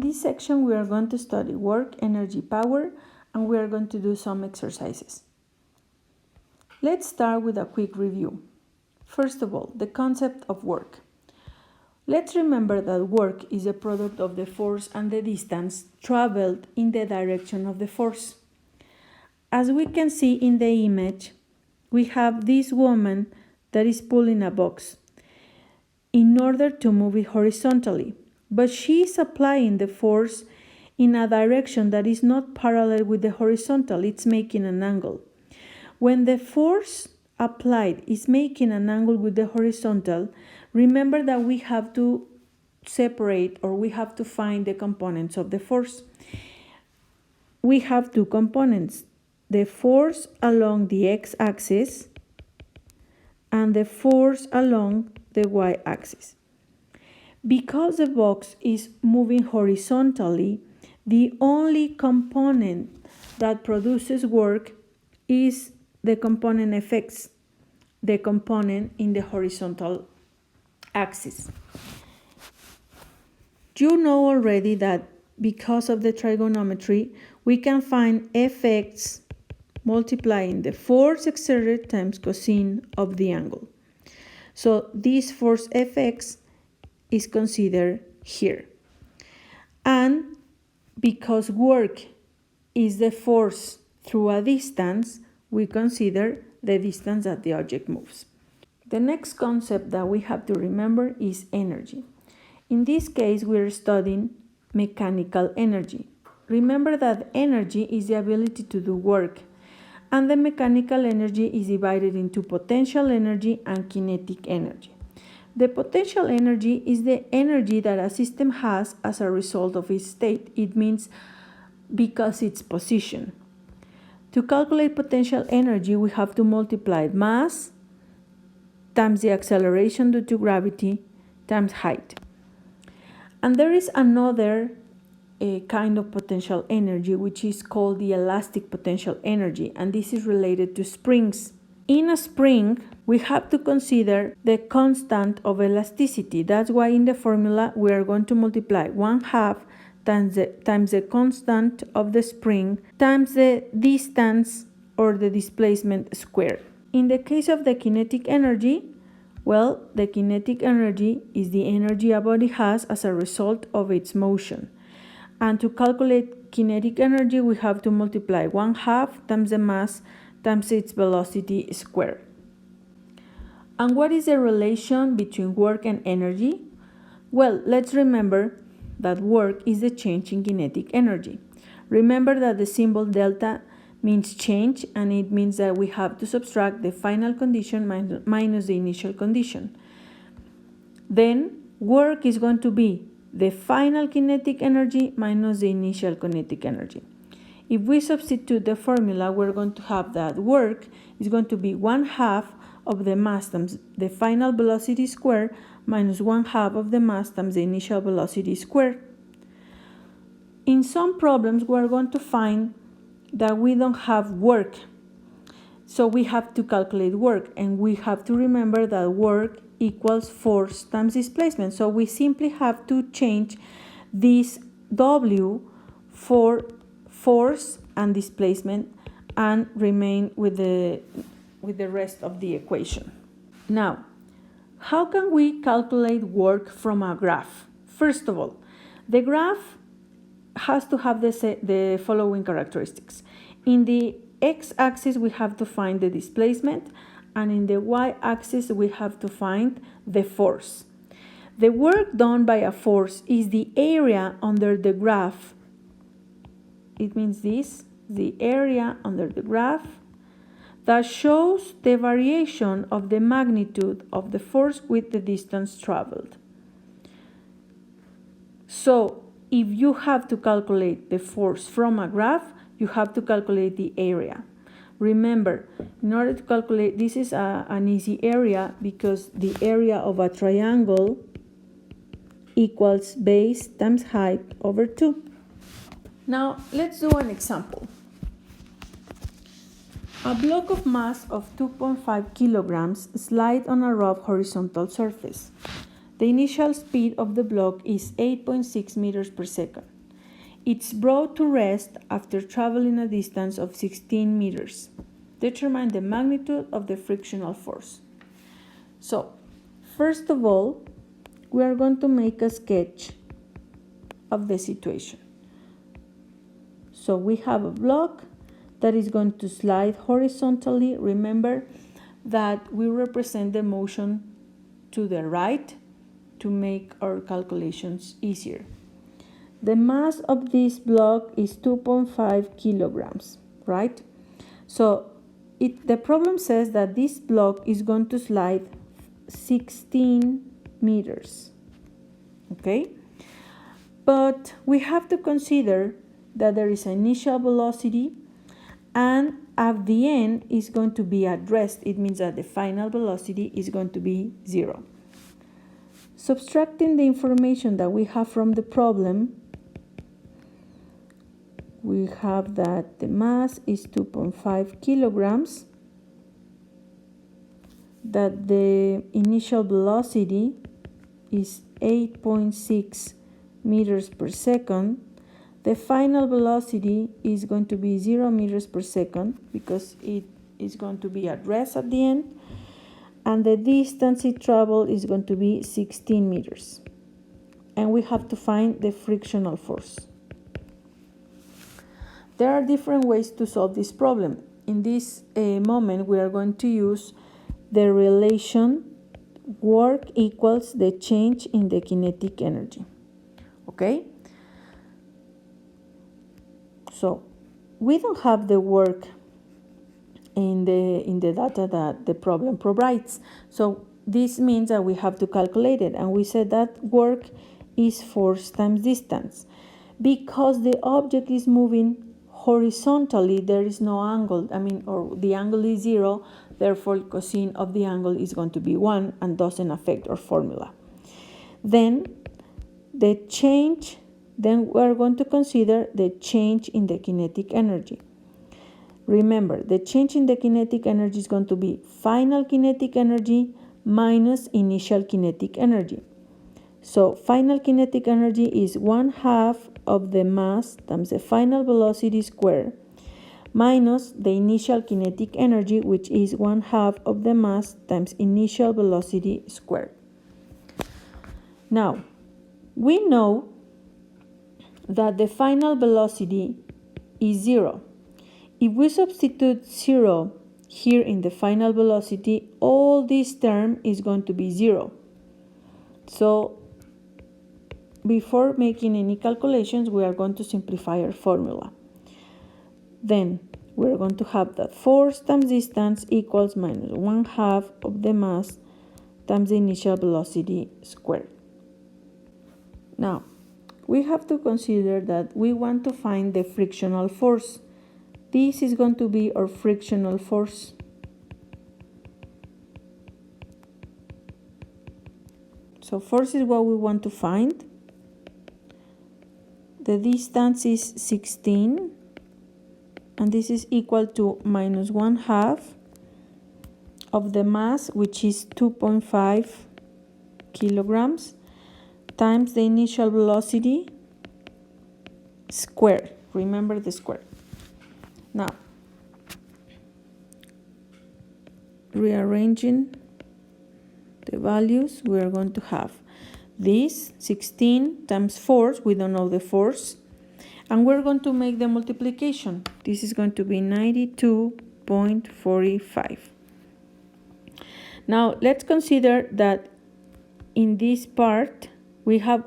this section, we are going to study work, energy, power, and we are going to do some exercises. Let's start with a quick review. First of all, the concept of work. Let's remember that work is a product of the force and the distance traveled in the direction of the force. As we can see in the image, we have this woman that is pulling a box in order to move it horizontally, but she is applying the force in a direction that is not parallel with the horizontal, it's making an angle. When the force applied is making an angle with the horizontal, remember that we have to separate, or we have to find the components of the force. We have two components, the force along the x-axis and the force along the y-axis. Because the box is moving horizontally, the only component that produces work is the component Fx, the component in the horizontal axis. You know already that because of the trigonometry, we can find Fx multiplying the force exerted times cosine of the angle. So this force Fx is considered here. And because work is the force through a distance, we consider the distance that the object moves. The next concept that we have to remember is energy. In this case, we are studying mechanical energy. Remember that energy is the ability to do work, and the mechanical energy is divided into potential energy and kinetic energy. The potential energy is the energy that a system has as a result of its state. It means because its position. To calculate potential energy, we have to multiply mass times the acceleration due to gravity times height. And there is another kind of potential energy, which is called the elastic potential energy, and this is related to springs. In a spring, we have to consider the constant of elasticity. That's why in the formula we are going to multiply 1/2 times the constant of the spring times the distance or the displacement squared. In the case of the kinetic energy, well, the kinetic energy is the energy a body has as a result of its motion. And to calculate kinetic energy, we have to multiply 1/2 times the mass times its velocity squared. And what is the relation between work and energy? Well, let's remember that work is the change in kinetic energy. Remember that the symbol delta means change, and it means that we have to subtract the final condition minus the initial condition. Then work is going to be the final kinetic energy minus the initial kinetic energy. If we substitute the formula, we're going to have that work is going to be 1/2 of the mass times the final velocity squared minus 1/2 of the mass times the initial velocity squared. In some problems, we're going to find that we don't have work. So we have to calculate work, and we have to remember that work equals force times displacement. So we simply have to change this W for force and displacement and remain with the rest of the equation. Now, how can we calculate work from a graph? First of all, the graph has to have the following characteristics. In the x-axis, we have to find the displacement, and in the y-axis, we have to find the force. The work done by a force is the area under the graph. It means this, the area under the graph that shows the variation of the magnitude of the force with the distance traveled. So, if you have to calculate the force from a graph, you have to calculate the area. Remember, in order to calculate, this is an easy area because the area of a triangle equals base times height over 2. Now, let's do an example. A block of mass of 2.5 kilograms slides on a rough horizontal surface. The initial speed of the block is 8.6 meters per second. It's brought to rest after traveling a distance of 16 meters. Determine the magnitude of the frictional force. So, first of all, we are going to make a sketch of the situation. So we have a block that is going to slide horizontally. Remember that we represent the motion to the right to make our calculations easier. The mass of this block is 2.5 kilograms, right? So the problem says that this block is going to slide 16 meters, okay? But we have to consider that there is an initial velocity, and at the end is going to be at rest. It means that the final velocity is going to be 0. Subtracting the information that we have from the problem, we have that the mass is 2.5 kilograms, that the initial velocity is 8.6 meters per second. The final velocity is going to be 0 meters per second because it is going to be at rest at the end. And the distance it traveled is going to be 16 meters. And we have to find the frictional force. There are different ways to solve this problem. In this moment, we are going to use the relation work equals the change in the kinetic energy. Okay? So we don't have the work in the data that the problem provides. So this means that we have to calculate it. And we said that work is force times distance. Because the object is moving horizontally, there is no angle. Or the angle is 0. Therefore, cosine of the angle is going to be 1 and doesn't affect our formula. Then we're going to consider the change in the kinetic energy. Remember, the change in the kinetic energy is going to be final kinetic energy minus initial kinetic energy. So final kinetic energy is 1/2 of the mass times the final velocity squared minus the initial kinetic energy, which is 1/2 of the mass times initial velocity squared. Now, we know that the final velocity is 0. If we substitute 0 here in the final velocity, all this term is going to be 0. So before making any calculations, we are going to simplify our formula. Then we're going to have that force times distance equals minus 1/2 of the mass times the initial velocity squared. Now, we have to consider that we want to find the frictional force. This is going to be our frictional force. So force is what we want to find. The distance is 16, and this is equal to minus 1/2 of the mass, which is 2.5 kilograms, times the initial velocity squared. Remember the square. Now, rearranging the values, we are going to have this 16 times force, we don't know the force, and we're going to make the multiplication. This is going to be 92.45. Now, let's consider that in this part, we have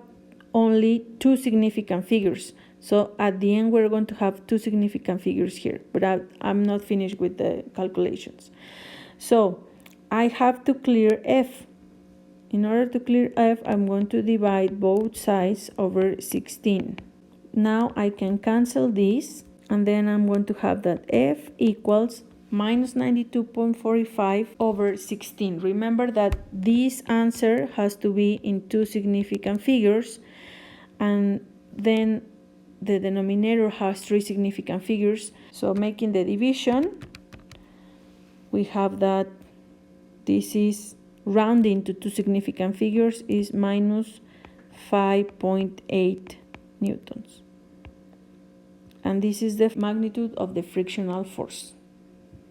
only 2 significant figures. So at the end, we're going to have 2 significant figures here, but I'm not finished with the calculations. So I have to clear F. In order to clear F, I'm going to divide both sides over 16. Now I can cancel this, and then I'm going to have that F equals minus 92.45 over 16. Remember that this answer has to be in 2 significant figures, and then the denominator has 3 significant figures. So making the division, we have that this is rounding to 2 significant figures is minus 5.8 newtons. and this is the magnitude of the frictional force.